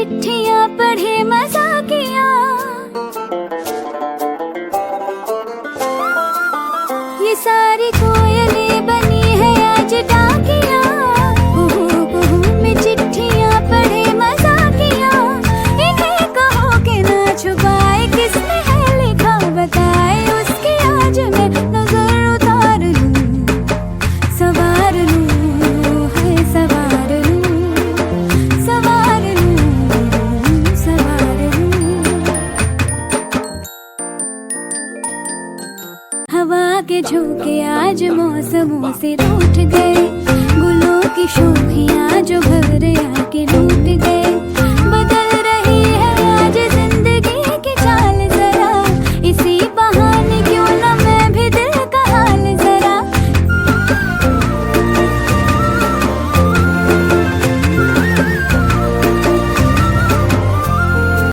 चिट्ठियां पढ़े मजा किया, ये सारी कोयलें बनी है आज डाकिया। कुहू कुहू में चिट्ठियां पढ़े मजा किया, इन्हें कहो कि ना छुपाए किसने है लिखा बताए, उसकी आज मैं नजर उतार लूं, सवार लूं, है सवार लूं, सवार लूं, सवार लूं। हवा के झोंके आज मौसमों से रूठ गए, गुलों की शोखियां जो